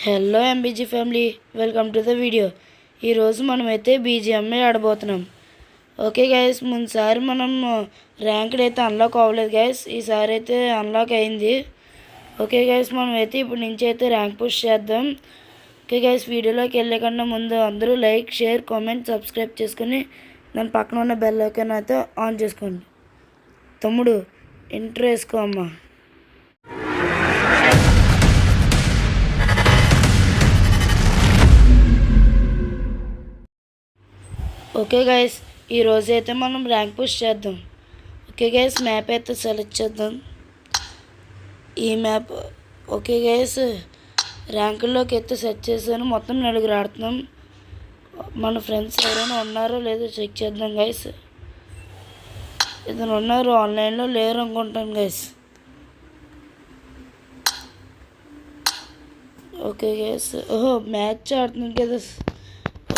Hello MBG family, welcome to the video. ఈరోజు మనమైతే BGMI ఆడబోతున్నాం. Okay guys, ముందుసారి మనం ranked అయితే అన్లాక్ అవ్వలేదు గైస్, ఈసారి అయితే అన్లాక్ అయింది. ఓకే గైస్, మనమైతే ఇప్పుడు నుంచి అయితే ర్యాంక్ పుష్ చేద్దాం. ఓకే గైస్, వీడియోలోకి వెళ్ళే కన్నా ముందు అందరూ లైక్, షేర్, కామెంట్, సబ్స్క్రైబ్ చేసుకుని దాని పక్కన ఉన్న బెల్ ఐకాన్ అయితే ఆన్ చేసుకోండి. తమ్ముడు ఇంట్రో వేసుకో అమ్మా. ఓకే గైస్, ఈరోజు అయితే మనం ర్యాంక్ పుష్ చేద్దాం. ఓకే గైస్, మ్యాప్ అయితే సెలెక్ట్ చేద్దాం. ఈ మ్యాప్. ఓకే గైస్, ర్యాంకుల్లోకి అయితే సెట్ చేశాను. మొత్తం 4 ఆడుతున్నాం. మన ఫ్రెండ్స్ ఎవరైనా ఉన్నారో లేదో చెక్ చేద్దాం గైస్. ఇతను ఉన్నారు, ఆన్లైన్లో లేరు అనుకుంటాను గైస్. ఓకే గైస్, ఓహో మ్యాచ్ ఆడుతున్నాం కదా.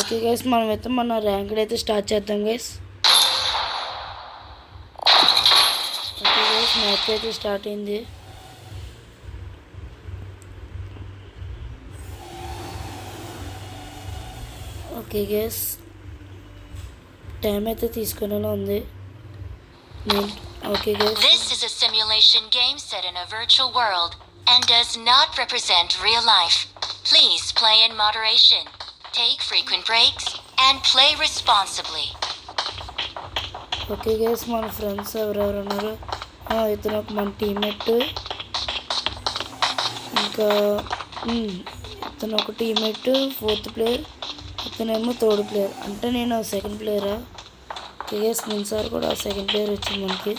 ఓకే గైస్, మనమైతే మన ర్యాంక్ అయితే స్టార్ట్ చేద్దాం గైస్. ఓకే గైస్, మ్యాచ్ అయితే స్టార్ట్ అయింది. ఓకే గైస్, టైం అయితే తీసుకునేలా ఉంది. Okay guys, This is a simulation game set in a virtual world and does not represent real life. Please play in moderation. Take frequent breaks and play responsibly. Okay guys, మన friends ఎవరెవరు ఉన్నారు? ఇతను ఒక మన teammate, ఇంకా ఇతను ఒక teammate, 4th player, ఇతనేమో 3rd ప్లేయర్. అంటే నేను 2nd ప్లేయరా? ఓకే గైస్, ముందుసారి కూడా 2nd ప్లేయర్ వచ్చింది మనకి.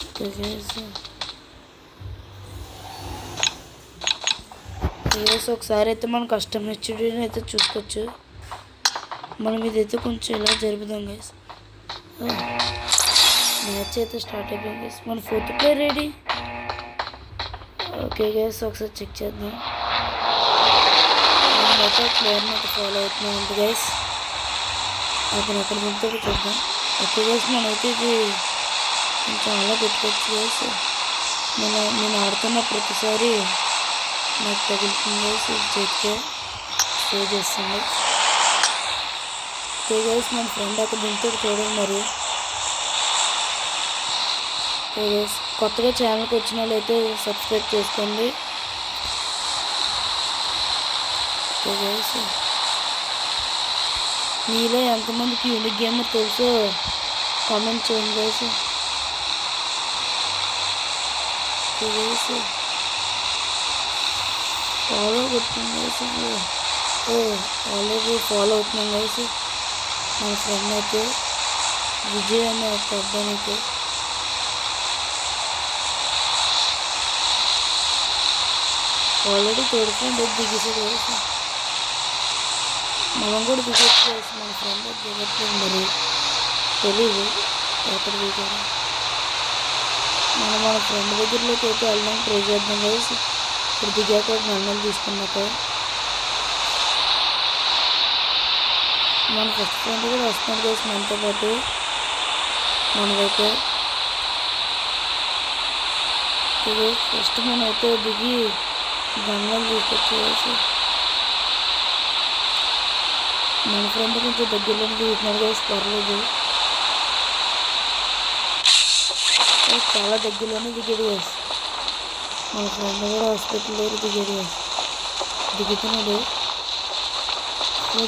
ఓకే గైస్, ఒకసారి అయితే మనం కస్టమర్ హెచ్డీని అయితే చూసుకోవచ్చు. మనం ఇదైతే కొంచెం ఇలా జరుపుదాం గైస్. మ్యాచ్ అయితే స్టార్ట్ అయిపోయింది గైస్. మన 4th player ready. Okay guys, ఒకసారి చెక్ చేద్దాం. మనమైతే ప్లేయర్ని అయితే ఫాలో అవుతున్నాం గైస్. అతను ఎక్కడ ముందుతో చూద్దాం. ఓకే గైస్, మనమైతే ఇది కొంచెం అలా పెట్టుకోవచ్చు గైస్. నేను ఆడుతున్న ప్రతిసారి నాకు తగులుతుంది గైస్, చేతికే సేవ్ చేస్తుంది. ఓకే గైస్, మన ఫ్రెండ్ అక్కడ దీంతో చూడండి. మరి కొత్తగా ఛానల్కి వచ్చిన వాళ్ళు అయితే సబ్స్క్రైబ్ చేసుకోండి. ఓకే గైస్, మీలో ఎంతమందికి యూనిక్ గేమర్ తెలుసో కామెంట్ చేయండి గైస్. ఓకే గైస్, ఫాలో కొట్టింది గైస్. ఆల్రెడీ ఫాలో అవుతున్నాం గైస్. మన ఫ్రెండ్ అయితే విజయ్ అనే ఒక అబ్బాయికి. ఆల్రెడీ 3rd ఫ్రెండ్ దిగేసాడు గైస్. మనం కూడా దిగొచ్చు గైస్. మన ఫ్రెండ్ దిగట్లేదు, మరి తెలీదు ఎక్కడ దిగారు. మన ఫ్రెండ్ దగ్గరలోకి అయితే వెళ్ళడానికి ట్రై చేద్దాం గైస్. ఇప్పుడు దిగాక నన్ను తీసుకున్నాక మన ఫస్ట్ ఫ్రెండ్ కూడా వస్తున్నాడు గైస్ మనతో పాటు. మనమైతే ఫస్ట్ మనమైతే దిగి గంగలు తీసుకొచ్చి గైస్. మన ఫ్రెండ్ కొంచెం దగ్గరలో దిగుతున్నాడు గైస్, పర్లేదు. చాలా దగ్గరలోనే దిగాడు గైస్. మన ఫ్రెండ్ కూడా హాస్పిటల్ దగ్గర దిగాడు గైస్. దిగుతున్నాడు,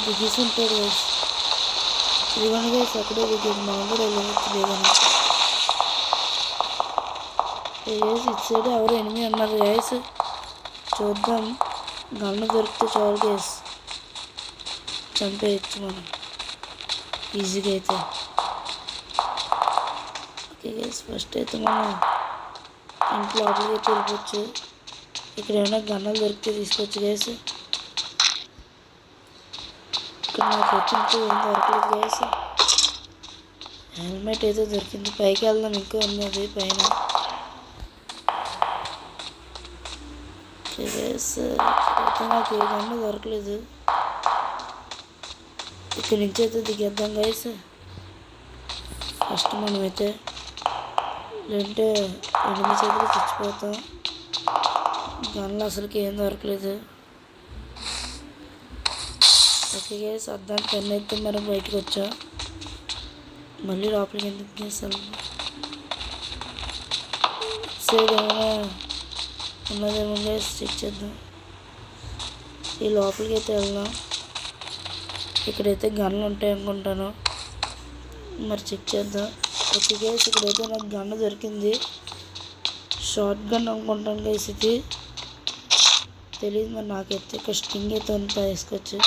దిగేసి ఉంటాడు గైస్. ఇదిగోండి గైస్, అక్కడే దిగాడు. మనం కూడా వెళ్ళవచ్చు లేదని. గైస్, ఇటు సైడ్ ఎవరు ఎనిమిది ఉన్నారు గైస్, చూద్దాం. గన్ను దొరికితే చాలు గైస్, చంపేయచ్చు మనం ఈజీగా అయితే. ఓకే గైస్, ఫస్ట్ అయితే మనం ఇంట్లో లోపలికి అయితే వెళ్ళిపోవచ్చు. ఇక్కడ ఏమైనా గన్నులు దొరికితే తీసుకోవచ్చు గైస్. ఇక్కడ నాకు వచ్చినట్టు ఏం దొరకలేదు గైస్. హెల్మెట్ అయితే దొరికింది. పైకి వెళ్దాం, ఇంకా ఉన్నది పైన. గైస్, అయితే నాకు ఏ గన్ను దొరకలేదు. ఇక్కడి నుంచి అయితే దిగేద్దాం గైస్. ఫస్ట్ మనమైతే లేదంటే ఎనిమిది చేతులు చచ్చిపోతాం. గన్లు అసలుకి ఏం దొరకలేదు. ఓకే గైస్, అద్దాన్ని పెన్ అయితే మనం బయటకు వచ్చా. మళ్ళీ లోపలికి ఎందుకు చేస్తాను? సైడ్ ఏమైనా ఉన్నదేమో గైస్ చెక్ చేద్దాం. ఈ లోపలికి అయితే వెళ్దాం. ఇక్కడైతే గన్లు ఉంటాయి అనుకుంటాను, మరి చెక్ చేద్దాం. ఓకే గైస్, ఇక్కడైతే నాకు గన్ దొరికింది. షార్ట్ గన్ అనుకుంటాను గైస్, ఇది తెలియదు మరి. నాకైతే ఇక్కడ స్టింగ్ అయితే అంతా వేసుకోవచ్చు.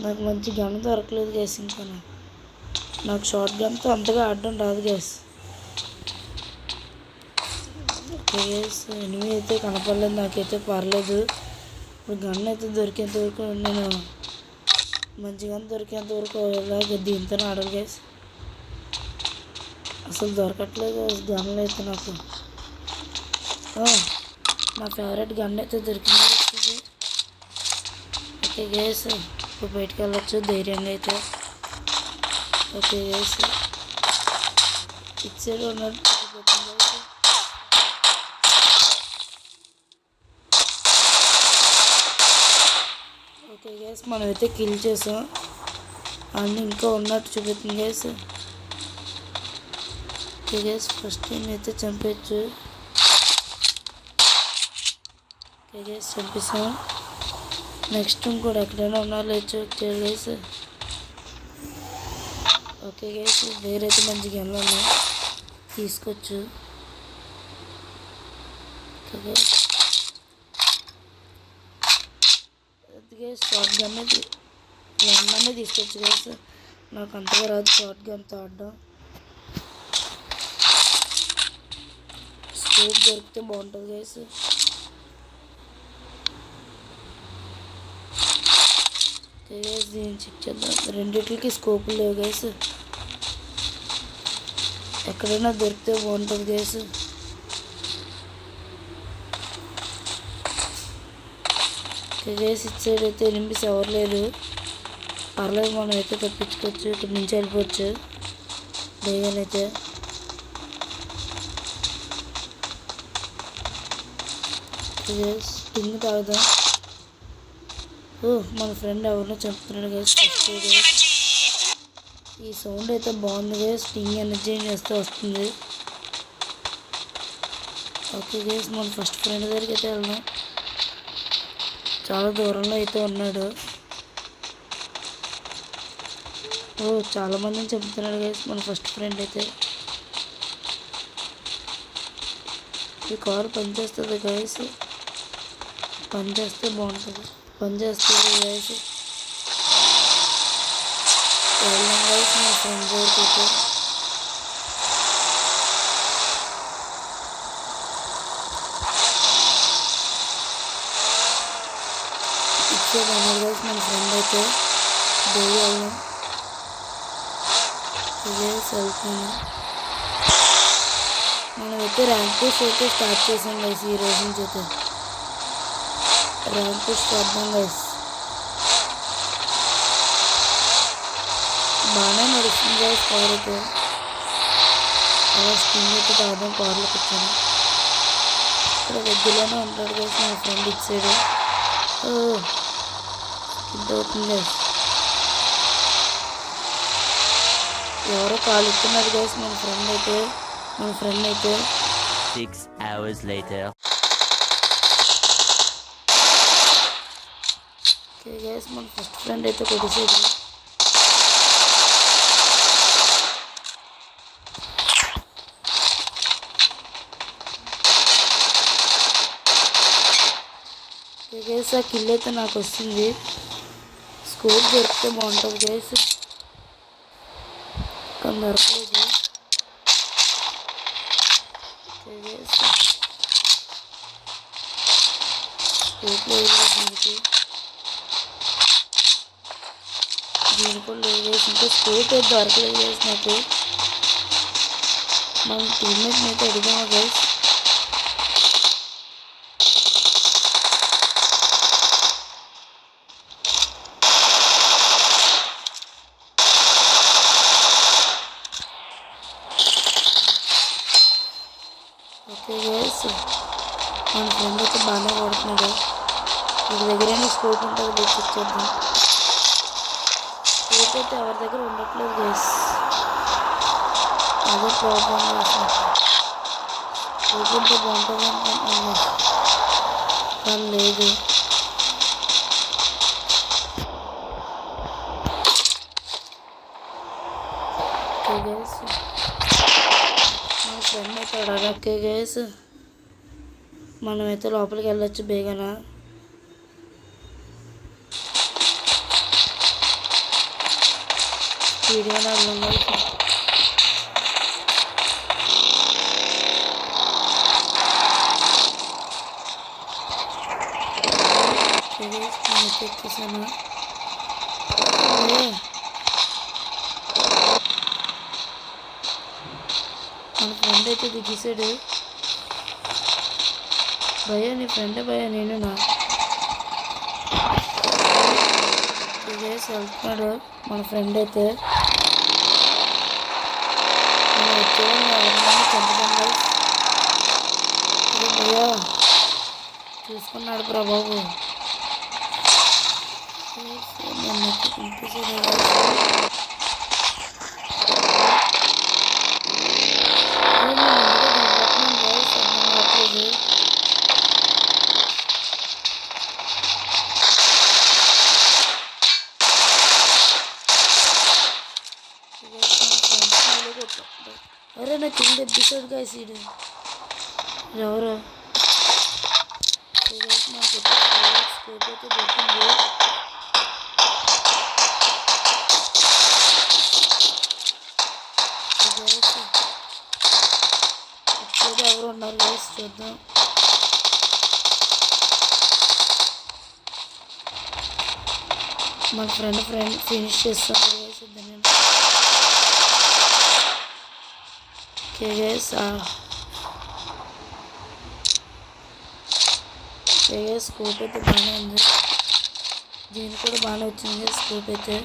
నాకు మంచి గన్ దొరకలేదు గైస్. ఇంకా నాకు షార్ట్ గన్తో అంతగా ఆడడం రాదు గైస్. ఓకే గైస్, ఎనిమిది అయితే కనపడలేదు నాకైతే, పర్లేదు. ఇప్పుడు గన్ అయితే దొరికేంత వరకు నేను మంచి గన్ దొరికేంత వరకు ఇలాగ దీంతో ఆడాలి గైస్. అసలు దొరకట్లేదు గన్లు అయితే నాకు. నా ఫేవరెట్ గన్ అయితే దొరికింది. ఓకే గైస్, ఇప్పుడు బయటికి వెళ్ళొచ్చు ధైర్యంగా అయితే. ఓకే గైస్, ఇటు సైడ్ ఉన్నట్టు. ఓకే గైస్, మనమైతే కిల్ చేసాం. అన్నీ ఇంకా ఉన్నట్టు చూపిస్తుంది guys. Okay guys, first time అయితే చంపేయచ్చు. ఓకే గైస్, చంపేసాం. నెక్స్ట్ కూడా ఎక్కడైనా ఉన్నారో చెక్ చేయాలి గైస్. ఓకే గైస్, వేరైతే మంచి గన్లు ఉన్నాయి, తీసుకోవచ్చు. ఓకే గైస్, షార్ట్ గన్ గన్నే తీసుకోవచ్చు గైస్. నాకు అంతగా రాదు షార్ట్ గన్తో ఆడడం. స్కోప్ దొరికితే బాగుంటుంది గైస్. ఓకే గైస్, దీన్ని చెక్ చేద్దాం. రెండిట్లకి స్కోపులు లేవు గైస్. ఎక్కడైనా దొరికితే బాగుంటుంది గైస్. ఓకే గైస్, ఇటు సైడ్ అయితే ఎనిమిస్ ఎవరు లేరు, పర్లేదు. మనం అయితే తప్పించుకోవచ్చు, ఇక్కడ నుంచి వెళ్ళిపోవచ్చు దయ్యాలు అయితే. టింగ్ తాగుదాం. మన ఫ్రెండ్ ఎవరినో చంపుతున్నాడు గైస్. ఈ సౌండ్ అయితే బాగుంది గైస్, స్టింగ్ ఎనర్జీ చేస్తే వస్తుంది. ఓకే గైస్, మన ఫస్ట్ ఫ్రెండ్ దగ్గరికి అయితే వెళ్దాం. చాలా దూరంలో అయితే ఉన్నాడు. చాలా మందిని చంపుతున్నాడు గైస్ మన ఫస్ట్ ఫ్రెండ్ అయితే. ఈ కారు పనిచేస్తుంది గైస్, పనిచేస్తే బాగుంటుంది. పనిచేస్తుంది గైస్. వెళ్ళాం గైస్ మన ఫ్రెండ్ దగ్గరికి అయితే. ఇచ్చేదన్నారు గైస్ మన ఫ్రెండ్ అయితే. డైలీ వెళ్ళాం గైస్, వెళ్తున్నాం. మనమైతే ర్యాంక్ పుష్ అయితే స్టార్ట్ చేసాం గైస్. ఈ రోజు నుంచి అయితే ర్యాంక్ పుష్ చేద్దాం గైస్. బాగానే నడుస్తుంది గైస్ కార్ అయితే. అలా స్టింగ్ అయితే తాగడం కార్లోకి వచ్చాను. ఇక్కడ దగ్గరలోనే ఉంటాడు గైస్ మన ఫ్రెండ్ ఇటు సైడ్. స్కిడ్ అవుతుంది గైస్. ఎవరో కాలు ఇస్తున్నారు గైస్ మన ఫ్రెండ్ అయితే. 6 hours later. ఓకే గైస్, మన ఫస్ట్ ఫ్రెండ్ అయితే కొద్దిసేపు. ఓకే గైస్, ఆ కిల్ అయితే నాకు వస్తుంది. స్కోప్ దొరికితే బాగుంటుంది గైస్, కానీ దొరకలేదు. ఓకే గైస్, స్కోప్ లేదు దీనికి కూడా లేదు గైస్. ఇంకా స్కోప్ అయితే దొరకలేదు గైస్ నాకు. మన టీమ్మేట్ని అయితే అడిగామా గైస్. ఓకే గైస్, మన ఫ్రెండ్ అయితే బాగానే కొడుతున్నాడు. వీడి దగ్గర స్కోప్ ఉంటుంది, చెక్ చేద్దాం. స్కోప్ అయితే ఎవరి దగ్గర ఉండట్లేదు గైస్, అదే ప్రాబ్లం. స్కోప్ ఉంటే బాగుంటుంది అనుకుంటున్నాను కానీ లేదు. ఓకే గైస్, మన ఫ్రెండ్ అయితే అడగా. ఓకే గైస్, మనమైతే లోపలికి వెళ్ళొచ్చు బేగనా. స్పీడ్గానే వెళ్ళాం గైస్. నేనైతే ఎక్కేసాను. మన ఫ్రెండ్ అయితే దిగేసాడు. భయ్యా నీ ఫ్రెండే భయ్యా, నేనునా వెళ్తున్నాడు మన ఫ్రెండ్ అయితే. మనం వచ్చేవాళ్ళని ఎవరినైనా చంపుతాం. భయ్యా చూసుకున్నాడు బ్రా బాబు. నన్నైతే తినిపించాడు. అరే నా కింద ఎపిసోడ్ గైస్, ఇది ఎవరు మనకి స్కోప్ అయితే దొరికింది. ఎవరు ఉన్నారు గైస్ చూద్దాం. మన ఫ్రెండ్ ఫినిష్ చేస్తాను గైస్. నేను ఓకే గైస్, స్కోప్ అయితే బాగానే ఉంది. దీనికి కూడా బాగానే వచ్చింది స్కోప్ అయితే.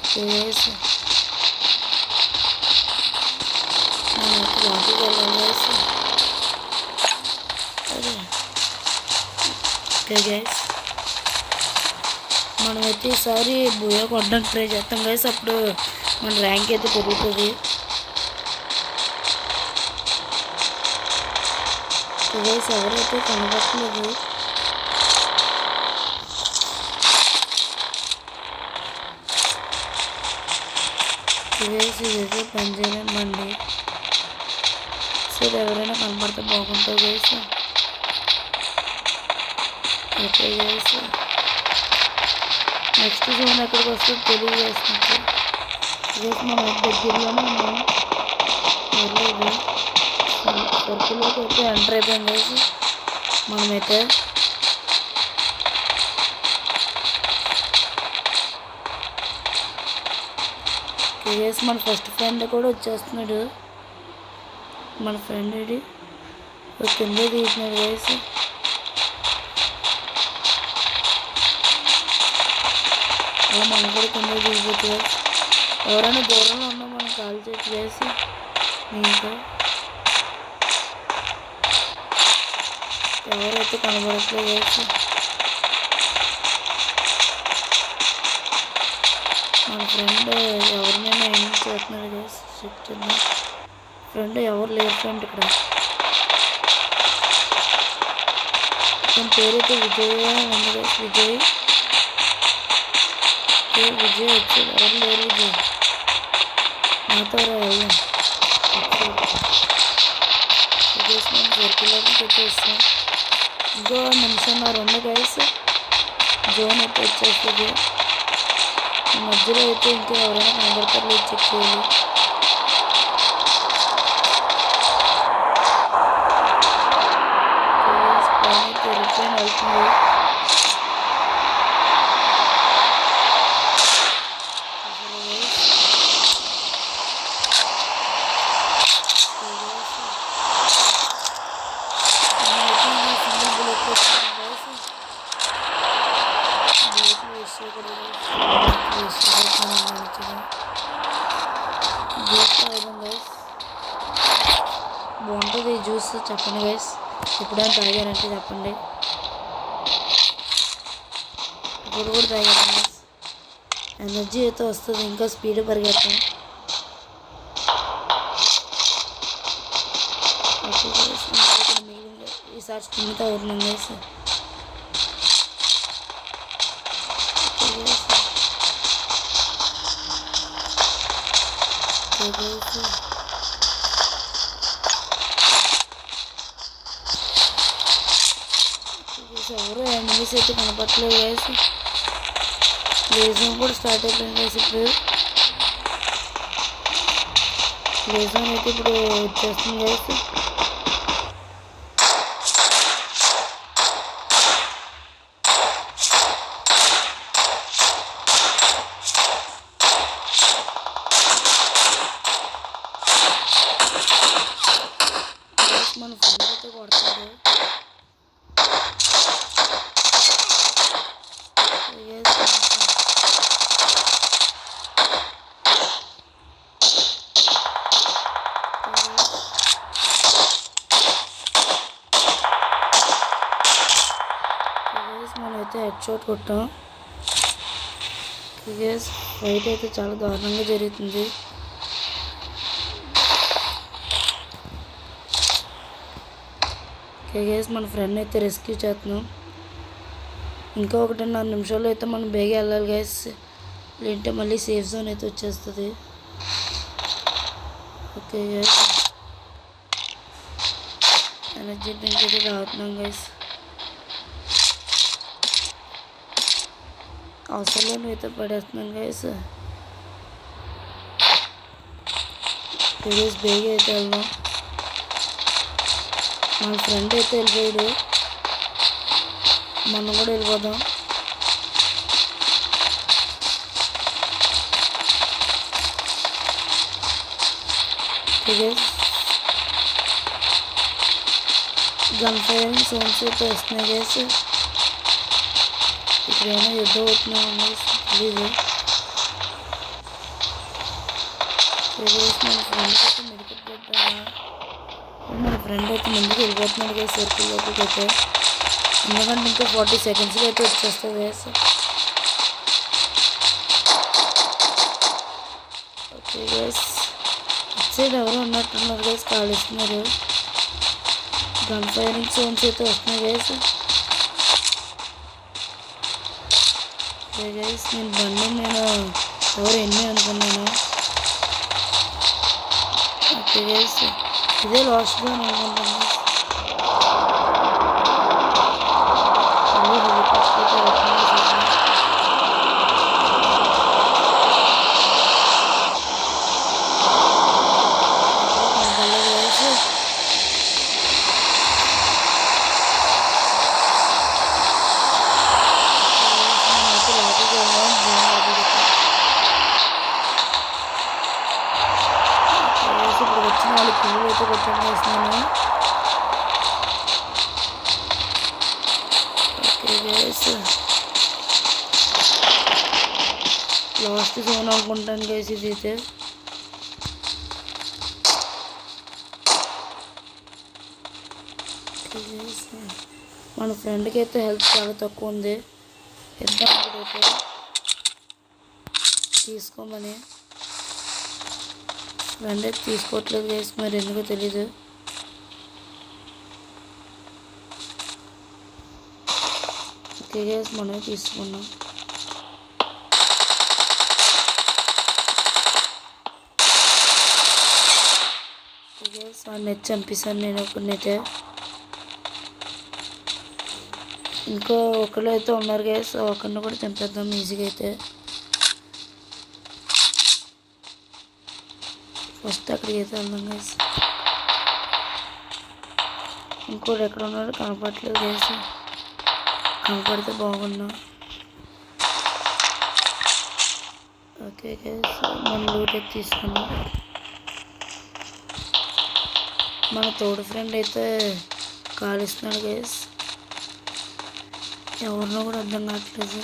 ఓకే గైస్, మనమైతే లోపలికి వెళ్ళాలి గైస్. ఓకే గైస్, మనమైతే ఈసారి బుయ్య కొట్టడానికి ట్రై చేస్తాం గైస్. అప్పుడు మన ర్యాంక్ అయితే పెరుగుతుంది. గైస్ ఎవరైతే కనబట్టలేదు. గైస్ ఇదైతే పనిచేయలేమండి. సరే ఎవరైనా కనబడితే బాగుంటుంది guys. Okay guys, next zone ఎక్కడికి వస్తే తెలియజేస్తుంది. గైస్ మనం దగ్గరలోనే ఉన్నాం. వెళ్ళలేదు సర్కిల్లోకి అయితే ఎంటర్ అయిపోయాం గైస్ మనమైతే. గైస్ మన ఫస్ట్ ఫ్రెండ్ కూడా వచ్చేస్తున్నాడు. మన ఫ్రెండ్ ఇది కింద తీసినాడు గైస్. అలా మనం కూడా కింద తీసిపోతుంది గైస్. ఎవరైనా దూరంలో ఉన్నా మనం కాల్ చేసి వేసి ఇంకా ఎవరైతే కనబడట్లేదు వేసి. మన ఫ్రెండ్ ఎవరినైనా ఏం చేస్తున్నాడు గైస్ చెప్తున్నా. ఫ్రెండ్ ఎవరు లేరు ఫ్రెండ్ ఇక్కడ. తన పేరైతే విజయ్ ఉంది గైస్. విజయ్ వచ్చాడు. ఎవరు లేరు విజయ్, నాతో వెళ్దాం. మనం సర్కిల్లోకి వచ్చేస్తాం. ఇంకో నిమిషంన్నర ఉంది గైస్, జోన్ అయితే వచ్చేస్తుంది. మధ్యలో అయితే ఇంకా ఎవరైనా కనబడతారు చెక్ చేయాలి. ఎయిర్ప్లేన్ వెళ్తుంది. బాగుంటుంది ఈ జ్యూస్. చెప్పండి గైస్, ఎప్పుడైనా తాగారంటే చెప్పండి. ఇప్పుడు కూడా తాగాను గైస్. ఎనర్జీ అయితే వస్తుంది, ఇంకా స్పీడ్ పరిగెడతాం. ఓకే గైస్, ఈసారి స్టింగ్ తాగుతున్నాం గైస్. ఎవరు ఎనిమిస్ అయితే కనపట్లేదు గైస్. లేజన్ కూడా స్టార్ట్ అయిపోయింది గైస్. ఇప్పుడు లేజన్ అయితే ఇప్పుడు వచ్చేస్తుంది గైస్. మన ఫ్రెండ్ అయితే కొడతాడు. మనమైతే హెడ్ షాట్ కొట్టాం. ఫైట్ అయితే చాలా దారుణంగా జరుగుతుంది. మన ఫ్రెండ్ అయితే రెస్క్యూ చేస్తున్నాం. ఇంకా 1.5 నిమిషాల్లో అయితే మనం బేగా వెళ్ళాలి గైస్, లేదంటే మళ్ళీ సేఫ్ జోన్ అయితే వచ్చేస్తుంది. ఓకే గైస్, ఎనర్జీ డ్రింక్ అయితే తాగుతున్నాం గైస్. అవసరంలో అయితే పడేస్తున్నాను గైస్. బేగా అయితే వెళ్దాం. మన ఫ్రెండ్ అయితే వెళ్ళిపోయాడు, మనం కూడా వెళ్ళిపోదాం. గన్ ఫైరింగ్ సౌండ్స్ అయితే వస్తున్నాయి గైస్. ఇక్కడైనా యుద్ధం అవుతున్నాయి తెలీదు. మన ఫ్రెండ్ అయితే మెడికల్ పెట్టాలా, మన ఫ్రెండ్ అయితే ముందుకు వెళ్ళిపోతున్నాడు గైస్ సర్కిల్ లోపలికి అయితే. ఎందుకంటే ఇంకా 40 సెకండ్స్లో అయితే వచ్చేస్తుంది గైస్. ఓకే గైస్, ఇటు సైడ్ ఎవరు ఉన్నట్టున్నారు గైస్, కాలుస్తున్నారు. గన్ ఫైరింగ్ సౌండ్స్ అయితే వస్తున్నాయి గైస్. ఓకే గైస్, నేను ఎవరు ఎన్ని అనుకున్నాను. ఓకే గైస్, ఇదే లాస్ట్గా అనుకుంటున్నాను. ఇప్పుడు వచ్చిన వాళ్ళు పువ్వులు అయితే కొట్టడం వేస్తున్నాను. ఓకే గైస్, లాస్ట్ జోన్ అనుకుంటాను గైస్ ఇది అయితే. మన ఫ్రెండ్కి అయితే హెల్త్ చాలా తక్కువ ఉంది. ఇద్దాం ఇప్పుడైతే తీసుకోమని. ఫ్రెండ్ అయితే తీసుకోవట్లేదు గైస్, మరి ఎందుకో తెలీదు. ఓకే గైస్, మనమే తీసుకున్నాం. ఓకే గైస్, వాడిని అయితే చంపేశాను నేను ఒకరినైతే. ఇంకో ఒకళ్ళు అయితే ఉన్నారు గైస్, ఒకరిని కూడా చంపేద్దాం ఈజీగా అయితే. ఫస్ట్ అక్కడికి అయితే వెళ్దాం గైస్. ఇంకోటి ఎక్కడ ఉన్నాడో కనపడట్లేదు గైస్, కనపడితే బాగున్నాం. ఓకే గైస్, మన లూట్ అయితే తీసుకున్నాం. మన తోడు ఫ్రెండ్ అయితే కాలుస్తున్నాడు గైస్, ఎవరినో కూడా అర్థం కావట్లేదు.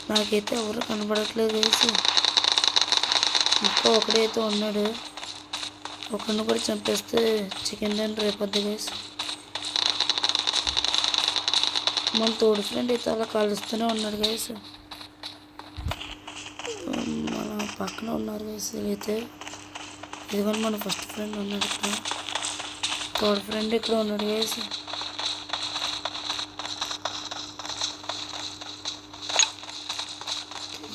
నాకైతే ఎవరు కనపడట్లేదు గైస్. ఇంకా ఒకడైతే ఉన్నాడు, ఒకరిని కూడా చంపేస్తే చికెన్ డిన్నర్ అయిపోద్ది గైస్. మన తోడు ఫ్రెండ్ అయితే అలా కలుస్తూనే ఉన్నాడు గైస్. మన పక్కన ఉన్నారు గైస్ అయితే. ఇదిగోని మన ఫస్ట్ ఫ్రెండ్ ఉన్నాడు ఇక్కడ. థర్డ్ ఫ్రెండ్ ఇక్కడ ఉన్నాడు గైస్.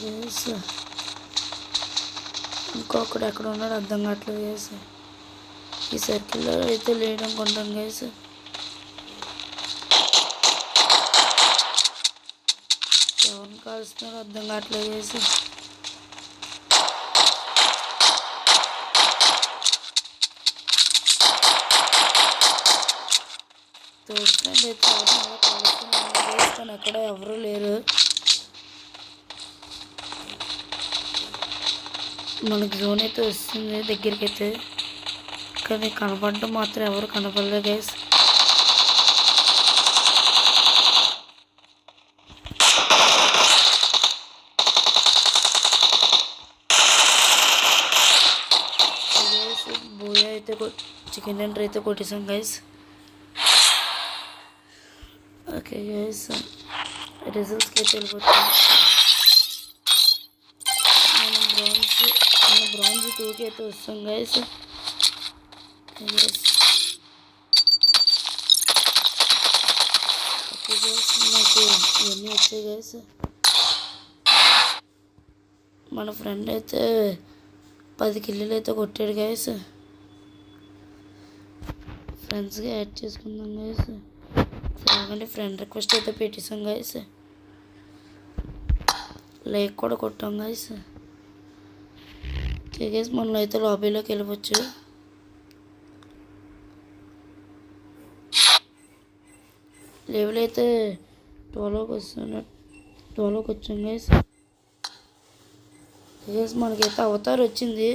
గైస్ ఇంకొకడు ఎక్కడ ఉన్నాడు అర్థం కావట్లేదు గైస్. ఈ సర్కిల్లో అయితే లేడు అనుకుంటాను గైస్. ఎవరిని కాలుస్తున్నాడో అర్థం కావట్లేదు గైస్. థర్డ్ ఫ్రెండ్ అయితే ఎవరిని అలా కాలుస్తున్నాడు గైస్, కానీ అక్కడ ఎవరు లేరు. మనకి జోన్ అయితే వస్తుంది దగ్గరికి అయితే, కానీ కనపడడం మాత్రం ఎవరు కనపడలేదు గైస్. బోయా అయితే చికెన్ డిన్నర్ అయితే కొట్టేసాం గైస్. ఓకే గైస్ రిజల్ట్స్కి అయితే వెళ్ళిపోతాం. మన బ్రాంజ్ 2కి అయితే వస్తాం గైస్. ఓకే గైస్ నాకు ఇవన్నీ వచ్చాయి గైస్. మన ఫ్రెండ్ అయితే 10 కిల్లులు అయితే కొట్టాడు గైస్. ఫ్రెండ్స్గా యాడ్ చేసుకుందాం గైస్. సరే ఫ్రెండ్ రిక్వెస్ట్ అయితే పెట్టేసాం గైస్. లైక్ కూడా కొట్టాం గైస్. ఓకే గైస్ మనం అయితే లాబీలోకి వెళ్ళిపోవచ్చు. లెవెల్ అయితే 12కి వచ్చాం గైస్. గైస్ మనకైతే అవతార్ వచ్చింది.